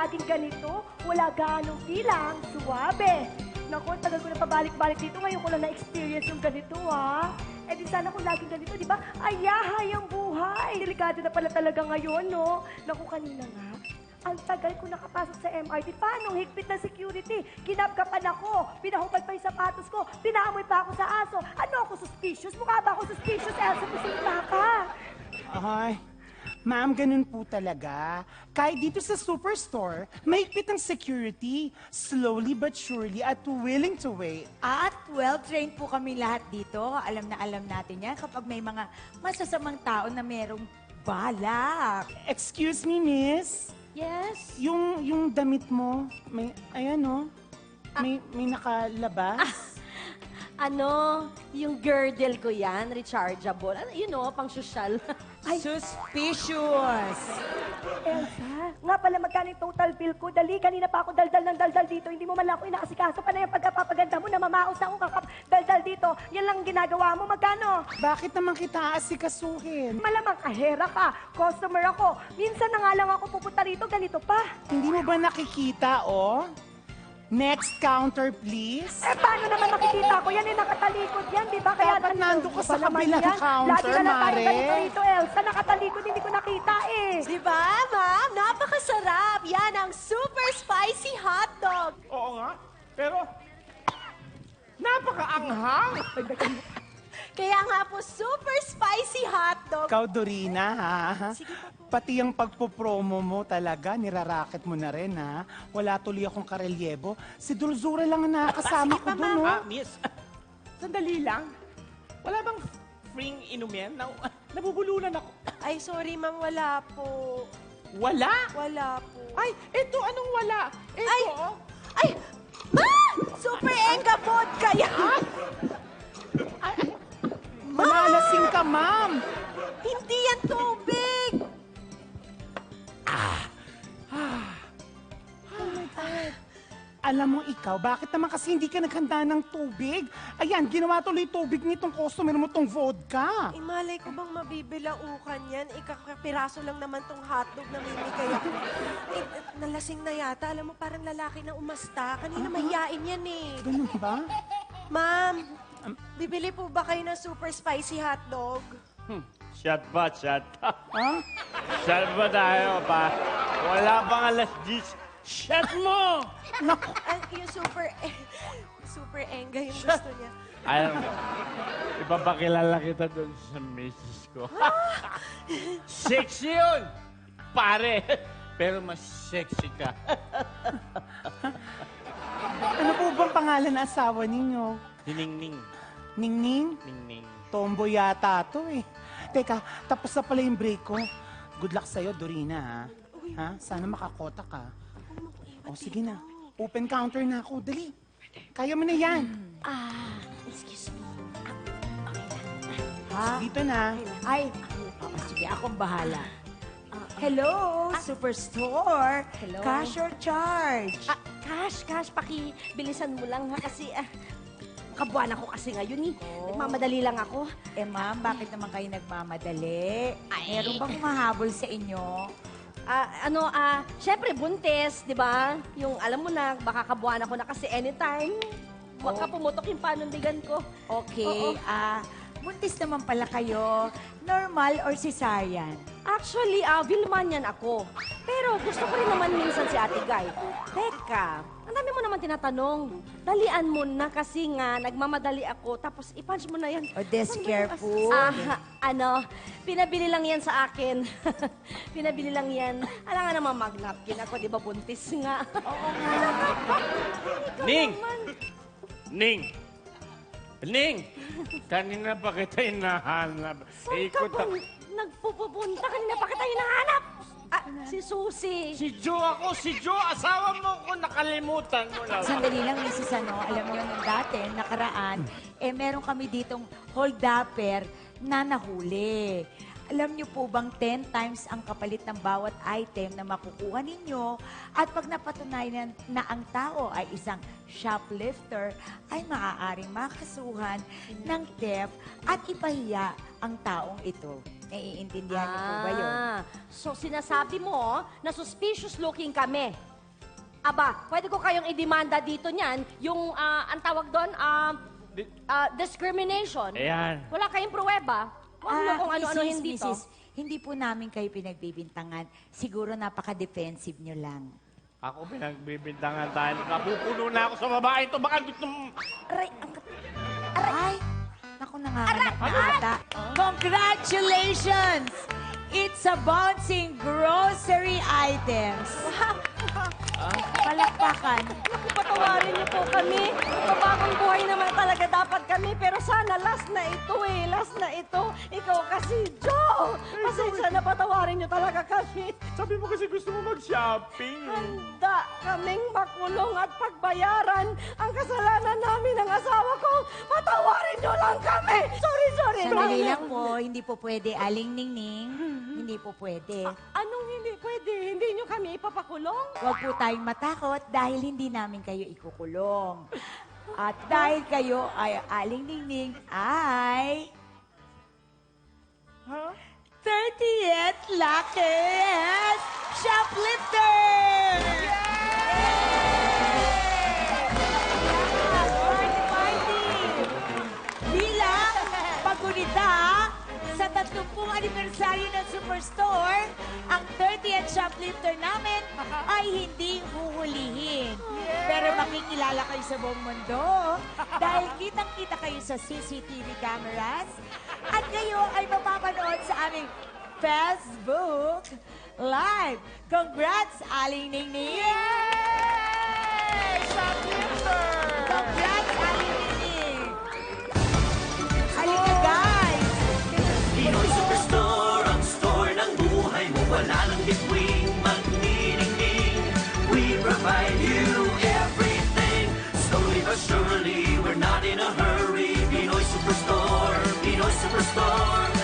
laging ganito. Wala ganong bilang, suwabe. Naku, tagal ko na pabalik-balik dito. Ngayon ko lang na-experience yung ganito, ha? Eh di sana kung laging ganito, di ba? Ayahay ang buhay. Delikado na pala talaga ngayon, no? Naku, kanina nga. Ang tagal ko nakapasok sa MRT. Paano? Higpit na security. Kinapkapan ako. Pinahubad pa yung sapatos ko. Pinaamoy pa ako sa aso. Ano ako, suspicious? Mukha ba ako suspicious, Elsa? Pusinta ka. Ay, ma'am, ganun po talaga. Kahit dito sa superstore, mahigpit ang security. Slowly but surely at willing to wait. At well-trained po kami lahat dito. Alam na alam natin yan kapag may mga masasamang tao na merong balak. Excuse me, miss? Yes? Yung damit mo, may, ayan oh, may nakalabas. Ano, yung girdle ko yan, rechargeable. Ano, you know, pang social. Suspicious! Elsa, nga pala magkano yung total bill ko? Dali, kanina pa ako daldal ng daldal dito. Hindi mo man lang ako inakasikaso pa na yung pagkapapaganda mo na mamaos na akong daldal dito. Yan lang ginagawa mo. Magkano? Bakit naman kita asikasuhin? Malamang kahera ka. Customer ako. Minsan na nga lang ako pupunta rito, ganito pa. Hindi mo ba nakikita, oh? Next counter, please. Eh, paano naman makikita ko? Yan yung nakatalikod yan, di ba? Kaya Dapat ganito. nandun ka sa Iba naman kabilang yan. counter, Lagi na lang tayo Mare. ganito rito, Elsa. Nakatalikod, hindi ko nakita eh. Di ba, ma'am? Napakasarap. Yan ang super spicy hotdog. Oo nga, pero napakaanghang. Kaya nga po, super spicy hotdog. Ikaw, Dorina, ha? Pati yung pagpopromo mo talaga, niraraket mo na rin, ha? Wala tuloy akong karelyebo. Si Dulzura lang ang nakakasama ko dun, oh. Miss, sandali lang. Wala bang free inumin? Nabubulunan ako. Ay, sorry, ma'am. Wala po. Wala? Wala po. Ay, eto, anong wala? Eto, Ay! oh. Ay! Ma! Super Enga vodka yan! Malalasing ka, ma'am! Hindi yan tubig! Alam mo ikaw, bakit naman kasi hindi ka naghanda ng tubig? Ayan, ginawa tuloy tubig nitong customer mo tong vodka. Malay ko bang mabibilaukan yan? Ikakapiraso lang naman tong hotdog na mimigay ako. Nalasing na yata. Alam mo, parang lalaki na umasta. Kanina mahiyain yan eh. Ganun ba? Ma'am, bibili po ba kayo ng super spicy hotdog? Shot pa, shot. Ha? Shot ba tayo pa? Wala pang alas 10. Shot mo! Naku, Ay, yung super enga yung gusto niya. Alam mo, ipapakilala kita doon sa misis ko. Sexy yun! Pare! Pero mas sexy ka. ano po bang pangalan ng asawa ninyo? Hiningning. Ningning? Ningning. Tomboy yata to eh. Teka, tapos na pala yung break ko. Good luck sa'yo, Dorina, ha? Ha? Sana makakota ka. O, sige na. Open counter na ako. Dali. Kaya mo na yan. Excuse me. Ha? Dito na. Ay, sige, akong bahala. Hello, Superstore. Hello. Cash or charge? Cash, pakibilisan mo lang ha kasi kabuan ako kasi ngayon eh. Nagmamadali lang ako. Eh ma'am, bakit naman kayo nagmamadali? Meron bang humahabol sa inyo? Syempre buntis, di ba? Yung alam mo na, baka kabuan ako na kasi anytime. Baka pumutok yung panundigan ko. Okay, Oo. buntis naman pala kayo. Normal or cesarean? Actually, Vilmanian ako. Pero gusto ko rin naman minsan si Ate Guy. Teka, ang dami mo naman tinatanong. Dalian mo na kasi nga, nagmamadali ako. Tapos i-punch mo na yan. O des, careful. Pinabili lang yan sa akin. Pinabili lang yan. Alam nga naman mag-napkin ako, di ba buntis nga. Oo nga. Ning! Ning! Ning! Kanina pa kita hinahanap. Saan ka ba nagpupunta? Kanina pa kita hinahanap. Si Susie. Si Jo ako, si Jo! Asawa mo ko, nakalimutan mo lang. Sandali lang, Mrs. Alam niyo nung dati, nakaraan, meron kami ditong hold-upper na nahuli. Alam niyo po bang 10 times ang kapalit ng bawat item na makukuha ninyo at pag napatunayan na ang tao ay isang shoplifter, ay maaaring makasuhan ng theft at ipahiya ang taong ito. Naiintindihan niyo po ba yun? So sinasabi mo na suspicious looking kami. Aba, pwede ko kayong idemanda dito niyan, yung, ang tawag doon, discrimination. Ayan. Wala kayong pruweba. Huwag mo kung ano-anuhin dito. Mrs., hindi po namin kayo pinagbibintangan. Siguro napaka-defensive nyo lang. Ako pinagbibintangan tayo. Napupuno na ako sa babae ito. Baka gusto mo... Aray, Ay, naku, nanganganak na ata. Congratulations! It's a bouncing grocery items. Palakpakan. Naku, patawarin niyo po kami. Mababang buhay naman talaga dapat kami. Pero sana last na ito eh. Last na ito. Ikaw kasi, Joe. Pasensya na patawarin niyo talaga kami. Sabi mo kasi gusto mo mag-shopping. Handa kaming makulong at pagbayaran ang kasalanan namin ng asawa ko. Patawarin niyo lang kami. Sorry. Sandali lang po, hindi po pwede. Aling ningning, hindi po pwede. Anong hindi pwede? Hindi niyo kami ipapakulong? Huwag po tayong matakot dahil hindi namin kayo ikukulong. At dahil kayo ay aling ningning ay... 30th luckiest shoplifter! Party! Bilang pagunita sa 30th anibersaryo ng Superstore, ang 30th shoplifter namin ay hindi huhulihin. Pero makikilala kayo sa buong mundo dahil kitang-kita kayo sa CCTV cameras at kayo ay mapapanood sa aming Facebook Live. Congrats, Aling Ningning! Yay! Shoplifter! Congrats, Aling Ningning! Halika, guys! Pinoy Superstore, ang store ng buhay mo. Wala nang gitwing, magniningning. We provide you everything. Slowly but surely, we're not in a hurry. Pinoy Superstore, Pinoy Superstore.